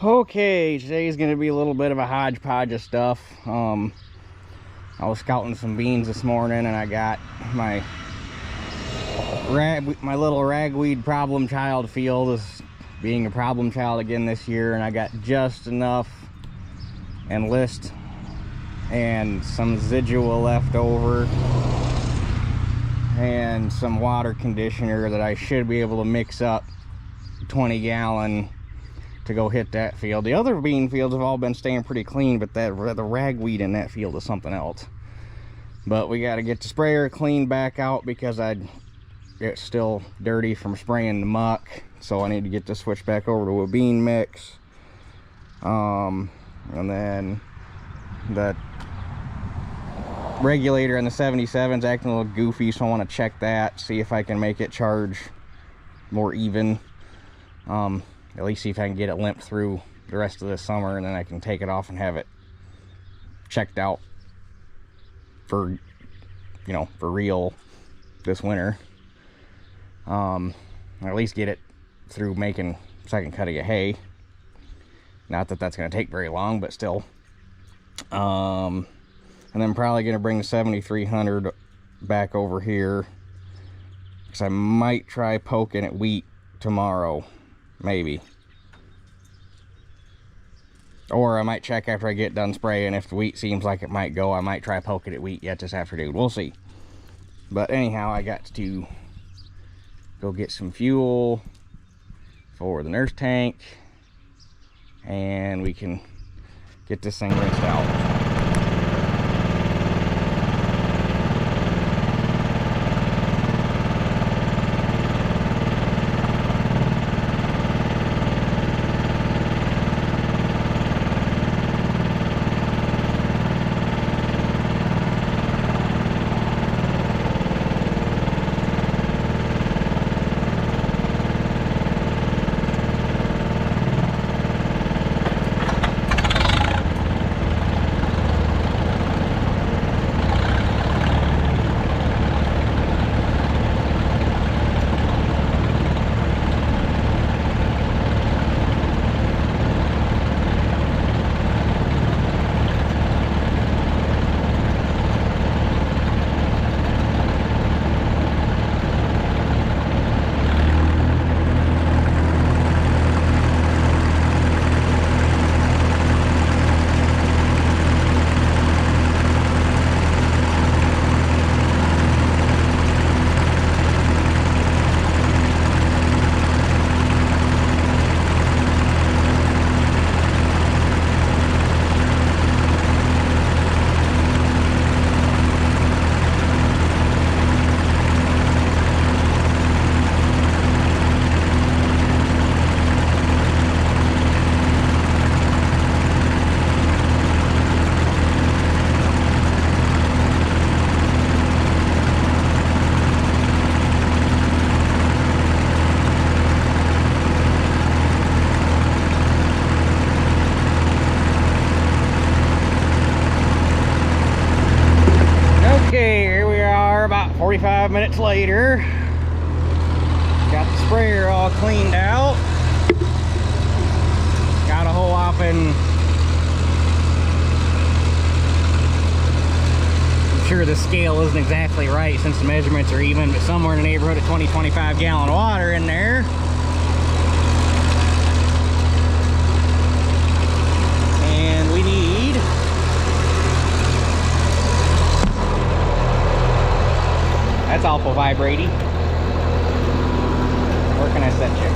Okay, today's gonna be a little bit of a hodgepodge of stuff. I was scouting some beans this morning, and I got my little ragweed problem child field is being a problem child again this year, and I got just enough enlist and some residual left over and some water conditioner that I should be able to mix up 20-gallon to go hit that field. The other bean fields have all been staying pretty clean, but the ragweed in that field is something else. But we got to get the sprayer cleaned back out because it's still dirty from spraying the muck, so I need to get this switched back over to a bean mix. And then the regulator on the 77's acting a little goofy, so I want to check that, see if I can make it charge more even. At least see if I can get it limped through the rest of this summer, and then I can take it off and have it checked out for, you know, for real this winter. Or at least get it through making second cutting of hay. Not that that's going to take very long, but still. And then probably going to bring the 7300 back over here, because I might try poking at wheat tomorrow, maybe. Or I might check after I get done spraying. If the wheat seems like it might go, I might try poking at wheat yet this afternoon. We'll see. But anyhow, I got to go get some fuel for the nurse tank, and we can get this thing rinsed out. Okay, here we are about 45 minutes later. Got the sprayer all cleaned out. Got a whole whopping, I'm sure the scale isn't exactly right since the measurements are even, but somewhere in the neighborhood of 20-25 gallon water in there. And we need that's awful vibrating. Where can I set you?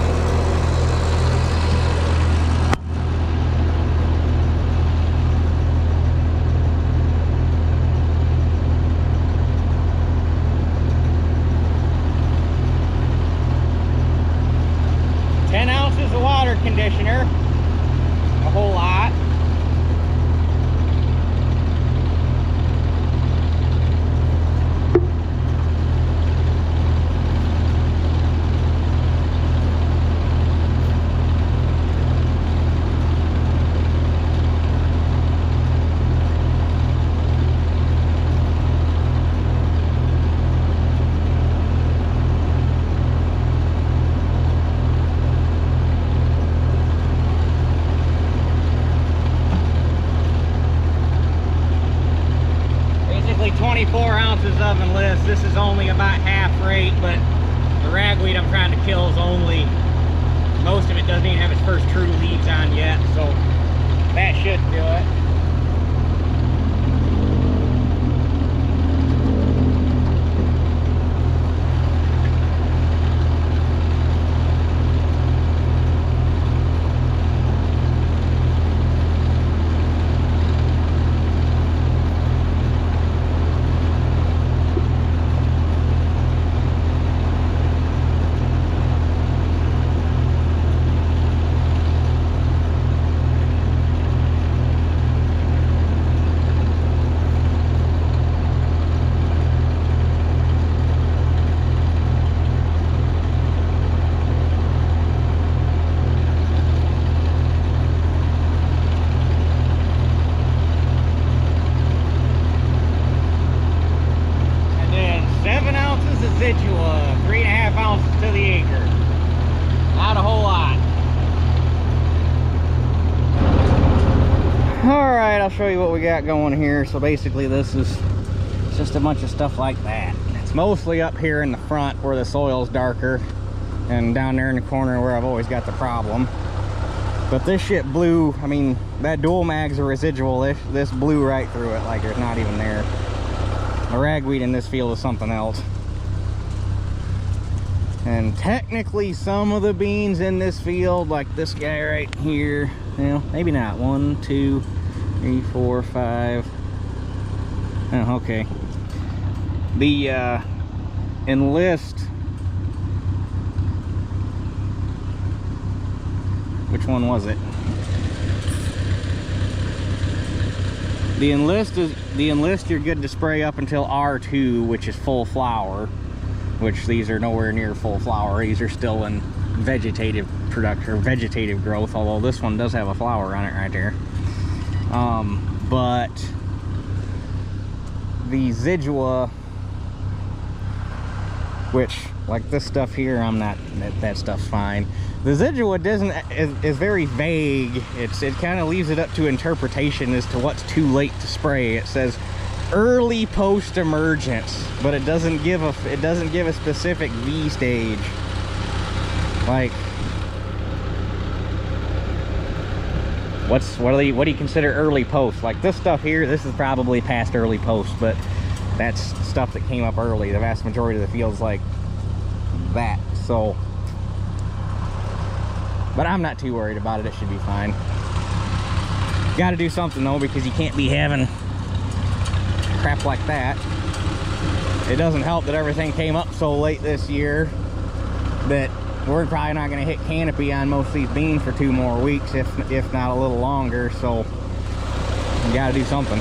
Of water conditioner, a whole lot. ounces of Enlist. This is only about half rate, but the ragweed I'm trying to kill is only, most of it doesn't even have its first true leaves on yet, so that should do it. Residual, 3.5 ounces to the acre. Not a whole lot. Alright, I'll show you what we got going here. So basically this is just a bunch of stuff like that. It's mostly up here in the front where the soil's darker, and down there in the corner where I've always got the problem. But this shit blew, I mean, that dual mag's a residual. This blew right through it like it's not even there. The ragweed in this field is something else. And technically some of the beans in this field, like this guy right here, you know, maybe not. 1, 2, 3, 4, 5. Oh, okay. The Enlist, which one was it? The Enlist you're good to spray up until R2, which is full flower. Which these are nowhere near full flower. These are still in vegetative production, or vegetative growth, although this one does have a flower on it right there. But the Zidua, which, like this stuff here, I'm not, that stuff's fine. The Zidua is very vague. It kind of leaves it up to interpretation as to what's too late to spray. It says early post-emergence, but it doesn't give a specific V stage. Like, what do you consider early post? Like this stuff here, this is probably past early post, but that's stuff that came up early. The vast majority of the field's like that. So, but I'm not too worried about it. It should be fine. Got to do something though, because you can't be having crap like that. It doesn't help that everything came up so late this year that we're probably not going to hit canopy on most of these beans for 2 more weeks, if not a little longer. So we got to do something.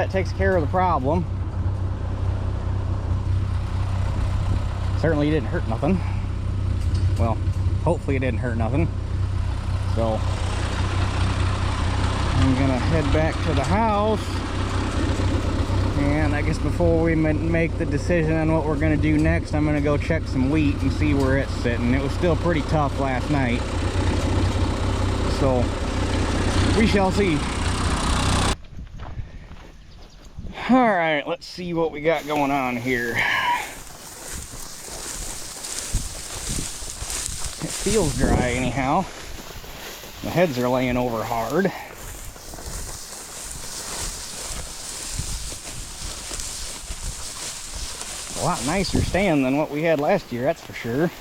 that takes care of the problem. Certainly didn't hurt nothing. Well, hopefully it didn't hurt nothing. So I'm gonna head back to the house, and I guess before we make the decision on what we're gonna do next, I'm gonna go check some wheat and see where it's sitting. It was still pretty tough last night, so we shall see. All right, let's see what we got going on here. It feels dry anyhow. The heads are laying over hard. A lot nicer stand than what we had last year, that's for sure.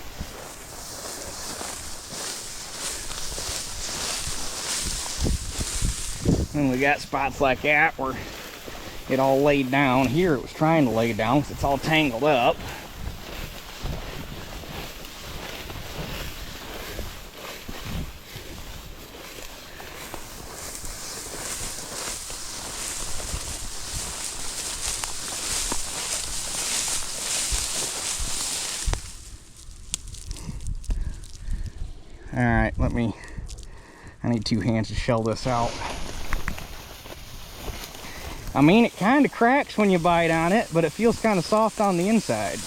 And we got spots like that where it all laid down. Here it was trying to lay down because it's all tangled up. All right, I need 2 hands to shell this out. I mean, it kind of cracks when you bite on it, but it feels kind of soft on the inside.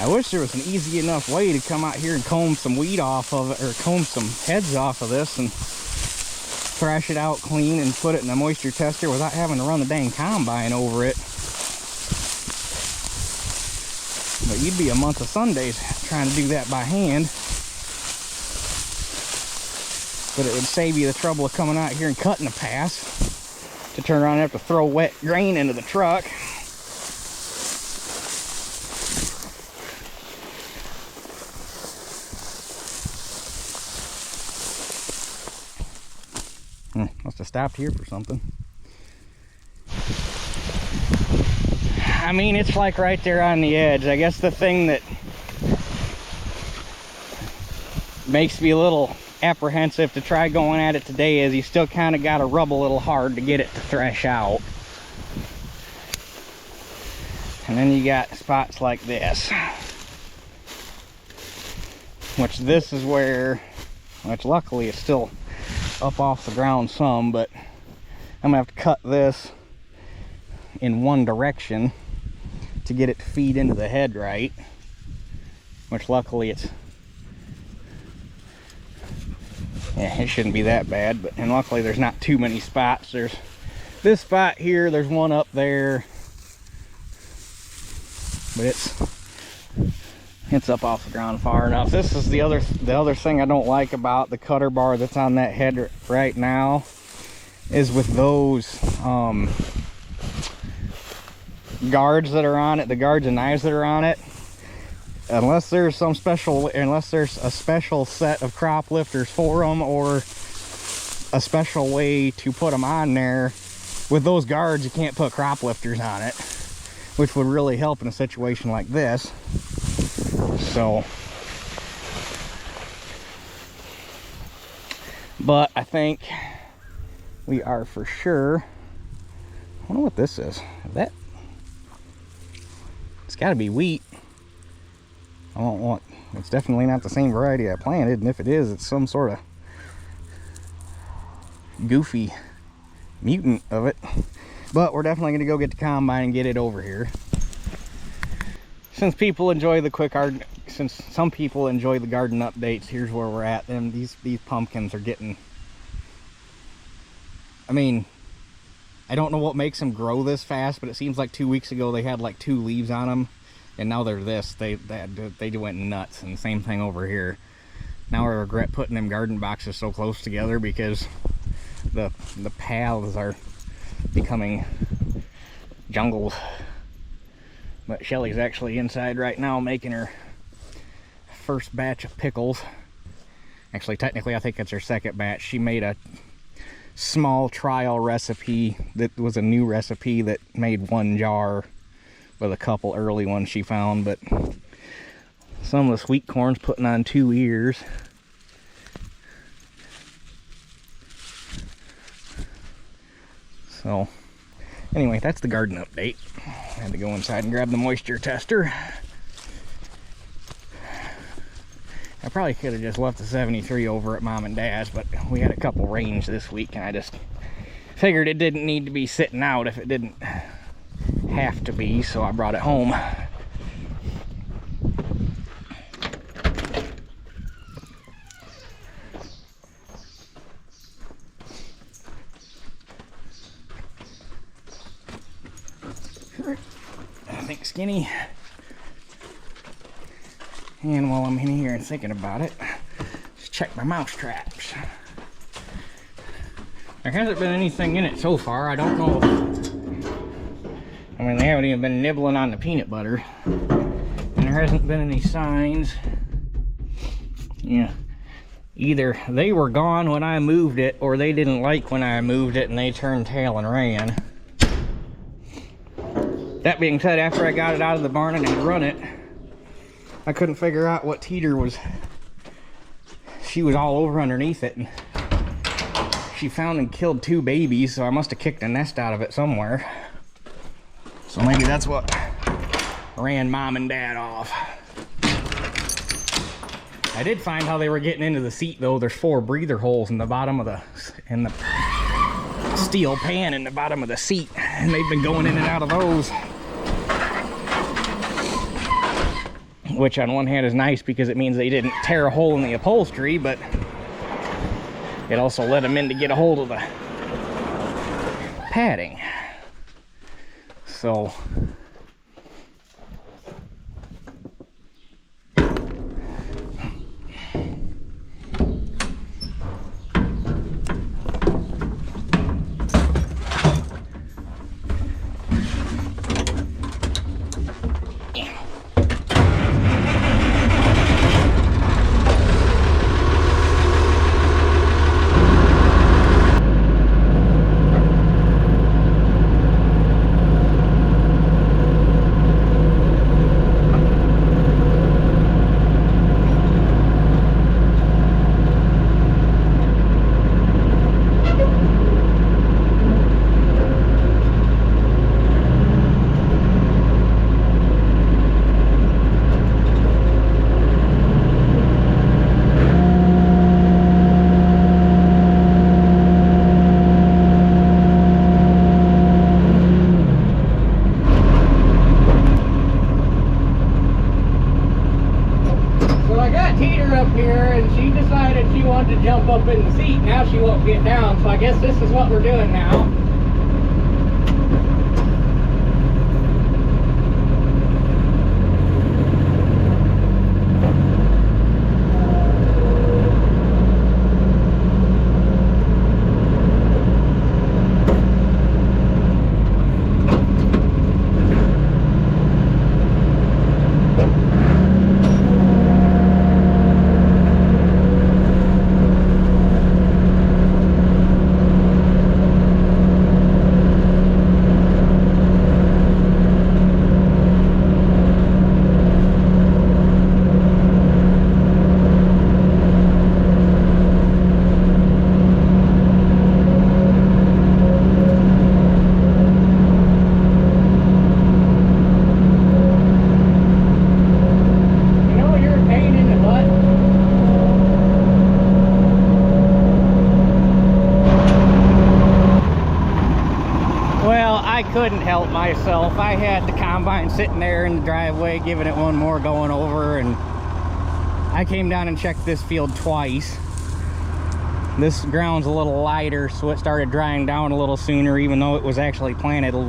I wish there was an easy enough way to come out here and comb some weed off of it, or comb some heads off of this and thrash it out clean and put it in a moisture tester without having to run the dang combine over it. But you'd be a month of Sundays trying to do that by hand. But it would save you the trouble of coming out here and cutting a pass to turn around and have to throw wet grain into the truck. Must have stopped here for something. I mean, it's like right there on the edge. I guess the thing that makes me a little apprehensive to try going at it today is you still kind of got to rub a little hard to get it to thresh out. And then you got spots like this, which this is where, which luckily it's still up off the ground some, but I'm gonna have to cut this in one direction to get it to feed into the head right, which luckily it shouldn't be that bad, but and luckily there's not too many spots. There's this spot here, there's one up there, but it's up off the ground far enough. This is the other thing I don't like about the cutter bar that's on that head right now, is with those guards that are on it, the guards and knives that are on it, unless there's a special set of crop lifters for them, or a special way to put them on there. With those guards, you can't put crop lifters on it, which would really help in a situation like this. So, but I think we are for sure. I wonder what this is. That it's got to be wheat. I don't want. It's definitely not the same variety I planted, and if it is, it's some sort of goofy mutant of it. But we're definitely going to go get the combine and get it over here. Since people enjoy the since some people enjoy the garden updates, here's where we're at. And these pumpkins are getting, I mean, I don't know what makes them grow this fast, but it seems like 2 weeks ago they had like 2 leaves on them, and now they're this. They went nuts. And the same thing over here. Now I regret putting them garden boxes so close together, because the paths are becoming jungles. But Shelly's actually inside right now making her first batch of pickles. Actually, technically, I think it's her second batch. She made a small trial recipe that was a new recipe that made 1 jar with a couple early ones she found. But some of the sweet corn's putting on 2 ears. So anyway, that's the garden update. I had to go inside and grab the moisture tester. I probably could have just left the 73 over at Mom and Dad's, but we had a couple rains this week, and I just figured it didn't need to be sitting out if it didn't have to be, so I brought it home. I think Skinny. And while I'm in here and thinking about it, just check my mouse traps. There hasn't been anything in it so far. I don't know. I mean, they haven't even been nibbling on the peanut butter. And there hasn't been any signs. Yeah. Either they were gone when I moved it, or they didn't like when I moved it and they turned tail and ran. That being said, after I got it out of the barn and I'd run it, I couldn't figure out what teeter was. She was all over underneath it, and she found and killed 2 babies, so I must have kicked a nest out of it somewhere. So maybe that's what ran Mom and Dad off. I did find how they were getting into the seat though. There's 4 breather holes in the bottom of the steel pan in the bottom of the seat, and they've been going in and out of those. Which on one hand is nice because it means they didn't tear a hole in the upholstery, but it also let them in to get a hold of the padding. So to jump up in the seat. Now she won't get down, so I guess this is what we're doing now. Couldn't help myself. I had the combine sitting there in the driveway giving it one more going over, and I came down and checked this field twice. This ground's a little lighter, so it started drying down a little sooner, even though it was actually planted a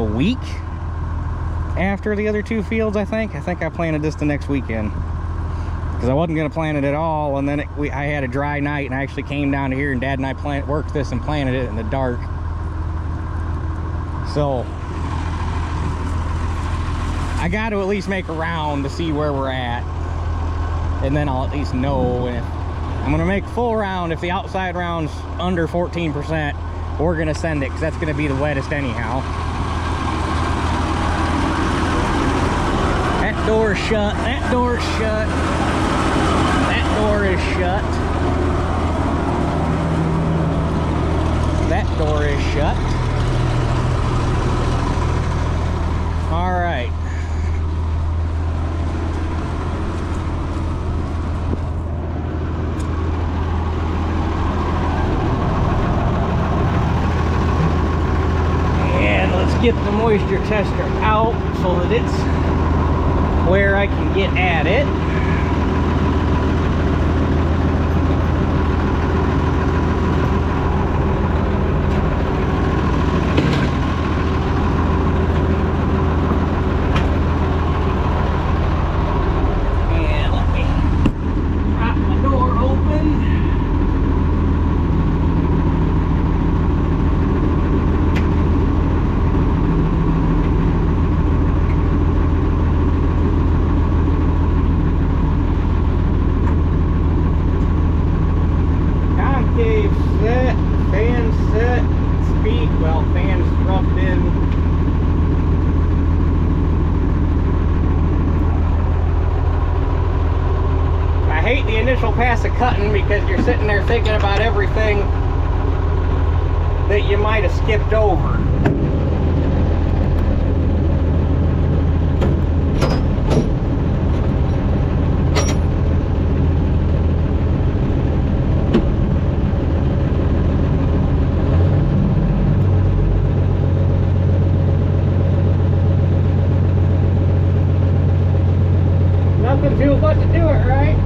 week after the other 2 fields. I think I planted this the next weekend because I wasn't going to plant it at all, and then I had a dry night and I actually came down here, and Dad and I worked this and planted it in the dark. So I got to at least make a round to see where we're at, and then I'll at least know. And I'm gonna make a full round. If the outside round's under 14%, we're gonna send it because that's gonna be the wettest anyhow. That door's shut. That door's shut. That door is shut. That door is shut. All right. And let's get the moisture tester out so that it's where I can get at it. Set, fan set, speed, well, fans roughed in. I hate the initial pass of cutting because you're sitting there thinking about everything that you might have skipped over. Nothing to but to do it, right?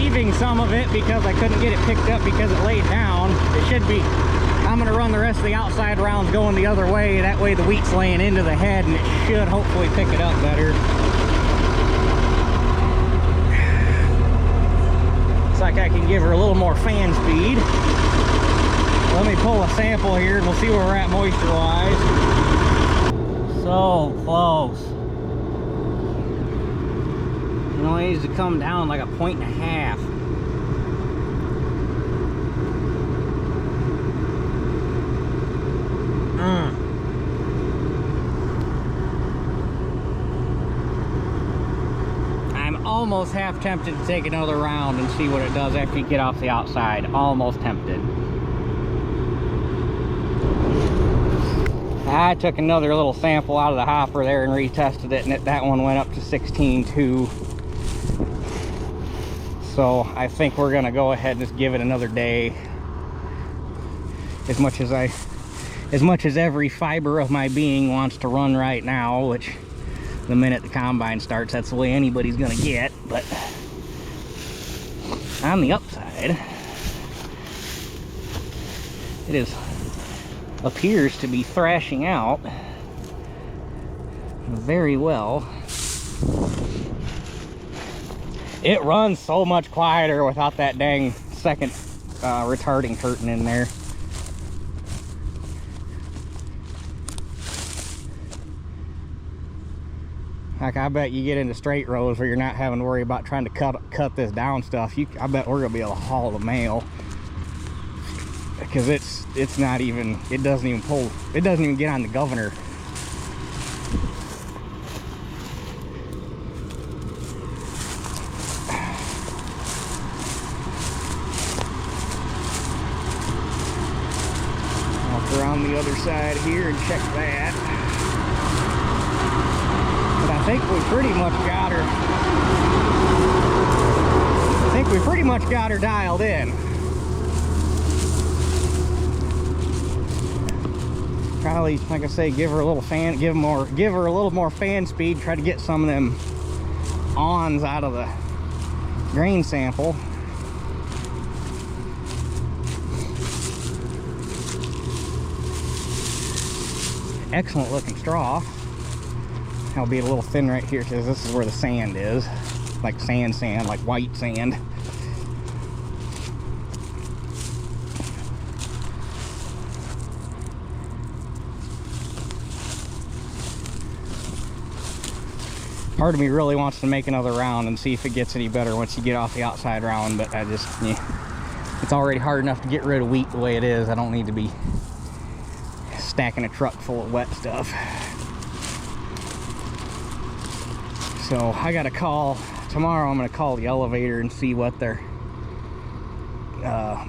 leaving some of it because I couldn't get it picked up because it laid down. It should be, I'm gonna run the rest of the outside rounds going the other way. That way the wheat's laying into the head and it should hopefully pick it up better. Looks like I can give her a little more fan speed. Let me pull a sample here and we'll see where we're at moisture-wise. So close. It only needs to come down like 1.5 points. I'm almost half tempted to take another round and see what it does after you get off the outside. Almost tempted. I took another little sample out of the hopper there and retested it, and that one went up to 16.2. So I think we're gonna go ahead and just give it another day. As much as every fiber of my being wants to run right now, which the minute the combine starts, that's the way anybody's gonna get. But on the upside, it appears to be thrashing out very well. It runs so much quieter without that dang second retarding curtain in there. Like, I bet you get into straight rows where you're not having to worry about trying to cut this down stuff. I bet we're gonna be able to haul the mail, because it's not even, it doesn't even pull, it doesn't even get on the governor. Walk around the other side here and check that. But I think we pretty much got her. I think we pretty much got her dialed in. Probably, like I say, give her a little fan, give her a little more fan speed. Try to get some of them ons out of the grain sample. Excellent looking straw. I'll be a little thin right here because this is where the sand is, like sand, like white sand. Part of me really wants to make another round and see if it gets any better once you get off the outside round, but I just, it's already hard enough to get rid of wheat the way it is. I don't need to be stacking a truck full of wet stuff. So I got to call tomorrow. I'm going to call the elevator and see what their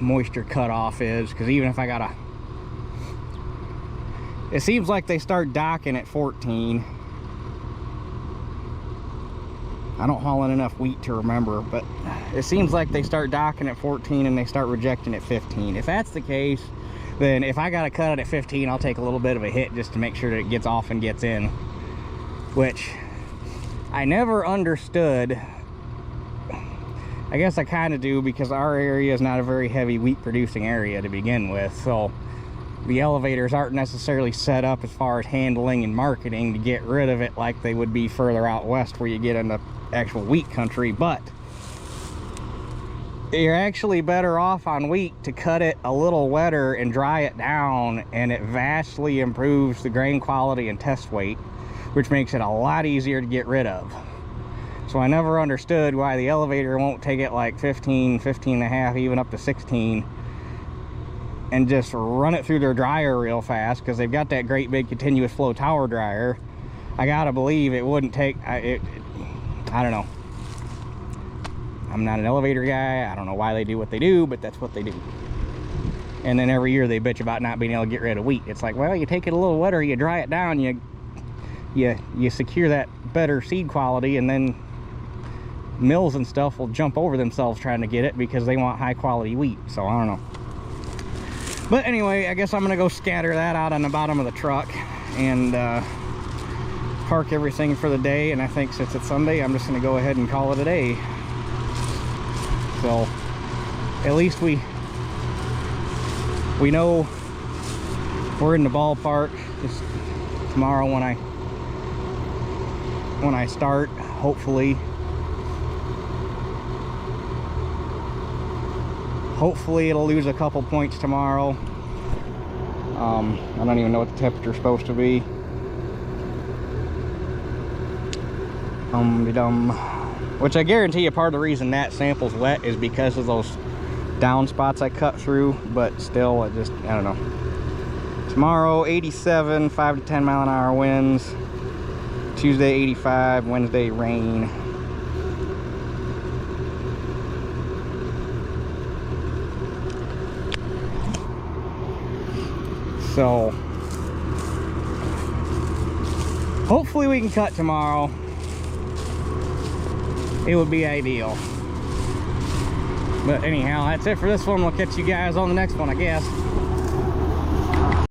moisture cutoff is, because even if I gotta, it seems like they start docking at 14. I don't haul in enough wheat to remember, but it seems like they start docking at 14 and they start rejecting at 15. If that's the case, then if I gotta cut it at 15, I'll take a little bit of a hit just to make sure that it gets off and gets in, which I never understood. I guess I kind of do, because our area is not a very heavy wheat producing area to begin with, so the elevators aren't necessarily set up as far as handling and marketing to get rid of it like they would be further out west where you get into actual wheat country. But you're actually better off on wheat to cut it a little wetter and dry it down, and it vastly improves the grain quality and test weight, which makes it a lot easier to get rid of. So I never understood why the elevator won't take it like 15, 15 and a half, even up to 16, and just run it through their dryer real fast, because they've got that great big continuous flow tower dryer. I gotta believe it wouldn't take, I don't know. I'm not an elevator guy. I don't know why they do what they do, but that's what they do. And then every year they bitch about not being able to get rid of wheat. It's like, well, you take it a little wetter, you dry it down, you secure that better seed quality, and then mills and stuff will jump over themselves trying to get it because they want high quality wheat. So I don't know. But anyway, I guess I'm gonna go scatter that out on the bottom of the truck and park everything for the day. And I think since it's Sunday, I'm just gonna go ahead and call it a day. So at least we know we're in the ballpark. Just tomorrow when I start, hopefully it'll lose a couple points tomorrow. I don't even know what the temperature's supposed to be. Which I guarantee you part of the reason that sample's wet is because of those down spots I cut through, but still, I don't know. Tomorrow 87, 5 to 10 mile an hour winds. Tuesday 85, Wednesday rain. So hopefully we can cut tomorrow. It would be ideal. But anyhow, that's it for this one. We'll catch you guys on the next one, I guess.